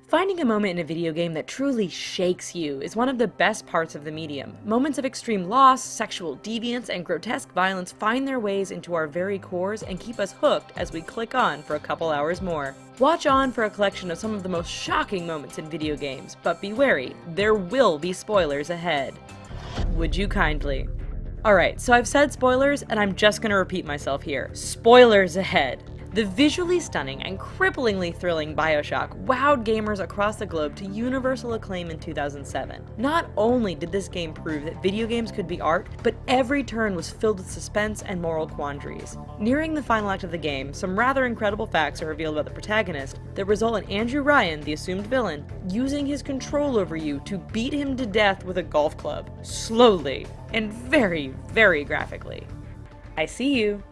Finding a moment in a video game that truly shakes you is one of the best parts of the medium. Moments of extreme loss, sexual deviance, and grotesque violence find their ways into our very cores and keep us hooked as we click on for a couple hours more. Watch on for a collection of some of the most shocking moments in video games, but be wary, there will be spoilers ahead. Would you kindly? Alright, so I've said spoilers, and I'm just gonna repeat myself here. Spoilers ahead! The visually stunning and cripplingly thrilling BioShock wowed gamers across the globe to universal acclaim in 2007. Not only did this game prove that video games could be art, but every turn was filled with suspense and moral quandaries. Nearing the final act of the game, some rather incredible facts are revealed about the protagonist that result in Andrew Ryan, the assumed villain, using his control over you to beat him to death with a golf club. Slowly, and very, very graphically. I see you.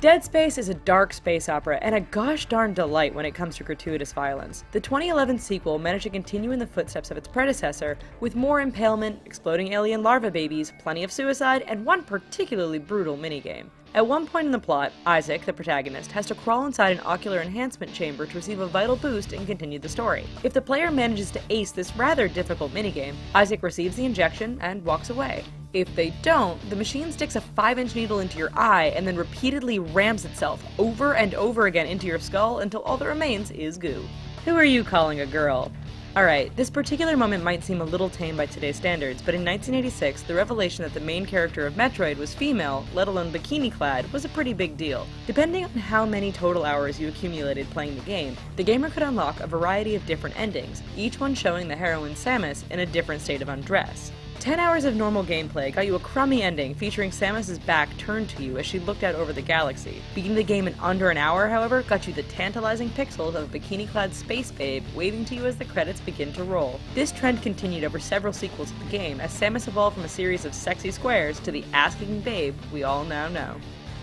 Dead Space is a dark space opera and a gosh darn delight when it comes to gratuitous violence. The 2011 sequel managed to continue in the footsteps of its predecessor, with more impalement, exploding alien larva babies, plenty of suicide, and one particularly brutal minigame. At one point in the plot, Isaac, the protagonist, has to crawl inside an ocular enhancement chamber to receive a vital boost and continue the story. If the player manages to ace this rather difficult minigame, Isaac receives the injection and walks away. If they don't, the machine sticks a 5-inch needle into your eye and then repeatedly rams itself over and over again into your skull until all that remains is goo. Who are you calling a girl? Alright, this particular moment might seem a little tame by today's standards, but in 1986, the revelation that the main character of Metroid was female, let alone bikini-clad, was a pretty big deal. Depending on how many total hours you accumulated playing the gamer could unlock a variety of different endings, each one showing the heroine Samus in a different state of undress. 10 hours of normal gameplay got you a crummy ending featuring Samus's back turned to you as she looked out over the galaxy. Beating the game in under an hour, however, got you the tantalizing pixels of a bikini-clad space babe waving to you as the credits begin to roll. This trend continued over several sequels of the game as Samus evolved from a series of sexy squares to the ass-kicking babe we all now know.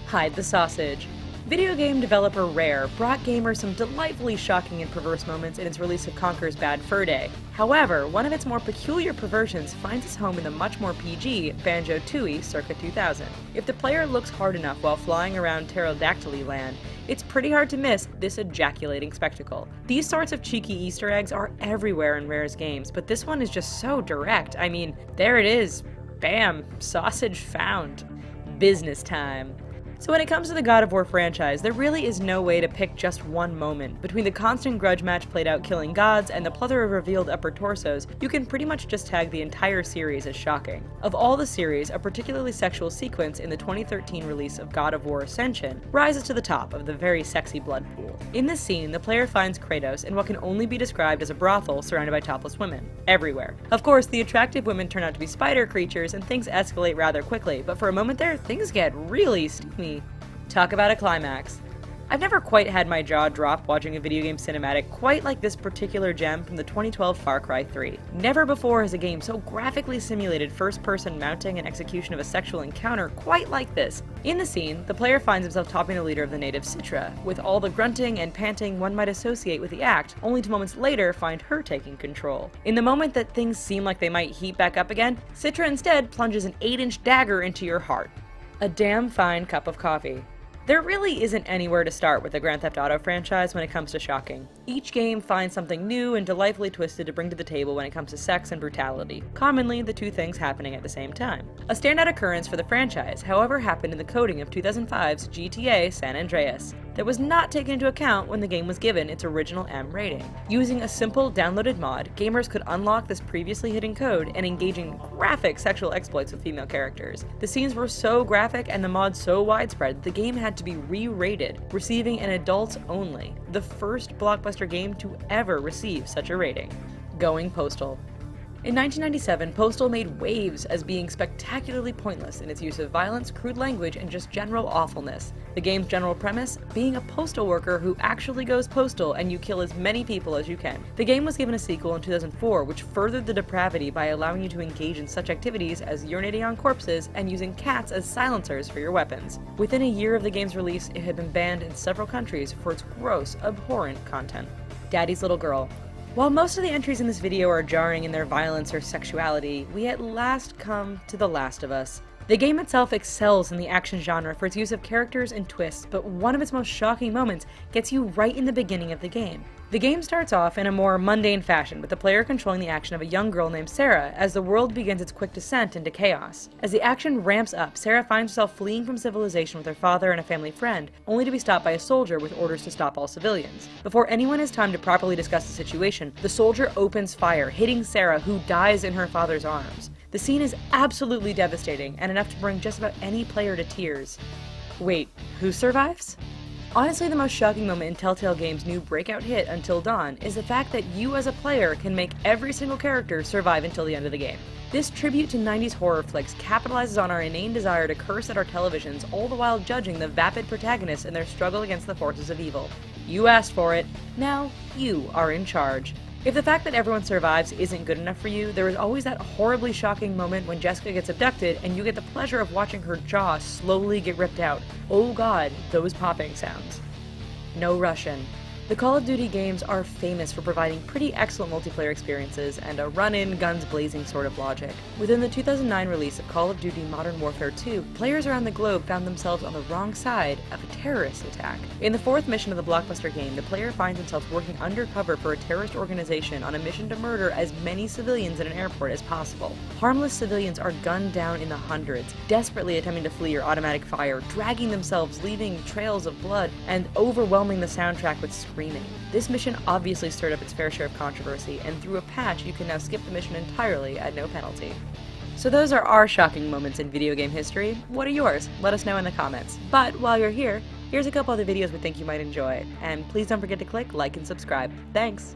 Hide the sausage. Video game developer Rare brought gamers some delightfully shocking and perverse moments in its release of Conker's Bad Fur Day. However, one of its more peculiar perversions finds its home in the much more PG Banjo-Tooie circa 2000. If the player looks hard enough while flying around Pterodactyly Land, it's pretty hard to miss this ejaculating spectacle. These sorts of cheeky Easter eggs are everywhere in Rare's games, but this one is just so direct. I mean, there it is. Bam! Sausage found. Business time. So when it comes to the God of War franchise, there really is no way to pick just one moment. Between the constant grudge match played out killing gods and the plethora of revealed upper torsos, you can pretty much just tag the entire series as shocking. Of all the series, a particularly sexual sequence in the 2013 release of God of War Ascension rises to the top of the very sexy blood pool. In this scene, the player finds Kratos in what can only be described as a brothel surrounded by topless women. Everywhere. Of course, the attractive women turn out to be spider creatures and things escalate rather quickly, but for a moment there, things get really steamy. Talk about a climax. I've never quite had my jaw drop watching a video game cinematic quite like this particular gem from the 2012 Far Cry 3. Never before has a game so graphically simulated first-person mounting and execution of a sexual encounter quite like this. In the scene, the player finds himself topping the leader of the native Citra, with all the grunting and panting one might associate with the act, only to moments later find her taking control. In the moment that things seem like they might heat back up again, Citra instead plunges an 8-inch dagger into your heart. A damn fine cup of coffee. There really isn't anywhere to start with the Grand Theft Auto franchise when it comes to shocking. Each game finds something new and delightfully twisted to bring to the table when it comes to sex and brutality, commonly the two things happening at the same time. A standout occurrence for the franchise, however, happened in the coding of 2005's GTA San Andreas that was not taken into account when the game was given its original M rating. Using a simple downloaded mod, gamers could unlock this previously hidden code and engage in graphic sexual exploits with female characters. The scenes were so graphic and the mod so widespread that the game had to be re-rated, receiving an adults only, the first blockbuster game to ever receive such a rating. Going postal. In 1997, Postal made waves as being spectacularly pointless in its use of violence, crude language, and just general awfulness. The game's general premise, being a postal worker who actually goes postal and you kill as many people as you can. The game was given a sequel in 2004 which furthered the depravity by allowing you to engage in such activities as urinating on corpses and using cats as silencers for your weapons. Within a year of the game's release, it had been banned in several countries for its gross, abhorrent content. Daddy's Little Girl. While most of the entries in this video are jarring in their violence or sexuality, we at last come to The Last of Us. The game itself excels in the action genre for its use of characters and twists, but one of its most shocking moments gets you right in the beginning of the game. The game starts off in a more mundane fashion, with the player controlling the action of a young girl named Sarah as the world begins its quick descent into chaos. As the action ramps up, Sarah finds herself fleeing from civilization with her father and a family friend, only to be stopped by a soldier with orders to stop all civilians. Before anyone has time to properly discuss the situation, the soldier opens fire, hitting Sarah, who dies in her father's arms. The scene is absolutely devastating, and enough to bring just about any player to tears. Wait, who survives? Honestly, the most shocking moment in Telltale Games' new breakout hit, Until Dawn, is the fact that you as a player can make every single character survive until the end of the game. This tribute to 90s horror flicks capitalizes on our inane desire to curse at our televisions, all the while judging the vapid protagonists in their struggle against the forces of evil. You asked for it, now you are in charge. If the fact that everyone survives isn't good enough for you, there is always that horribly shocking moment when Jessica gets abducted and you get the pleasure of watching her jaw slowly get ripped out. Oh god, those popping sounds. No Russian. The Call of Duty games are famous for providing pretty excellent multiplayer experiences and a run-in, guns-blazing sort of logic. Within the 2009 release of Call of Duty Modern Warfare 2, players around the globe found themselves on the wrong side of a terrorist attack. In the fourth mission of the blockbuster game, the player finds himself working undercover for a terrorist organization on a mission to murder as many civilians in an airport as possible. Harmless civilians are gunned down in the hundreds, desperately attempting to flee your automatic fire, dragging themselves, leaving trails of blood, and overwhelming the soundtrack with screaming. This mission obviously stirred up its fair share of controversy, and through a patch you can now skip the mission entirely at no penalty. So those are our shocking moments in video game history. What are yours? Let us know in the comments. But while you're here, here's a couple other videos we think you might enjoy, and please don't forget to click like and subscribe. Thanks!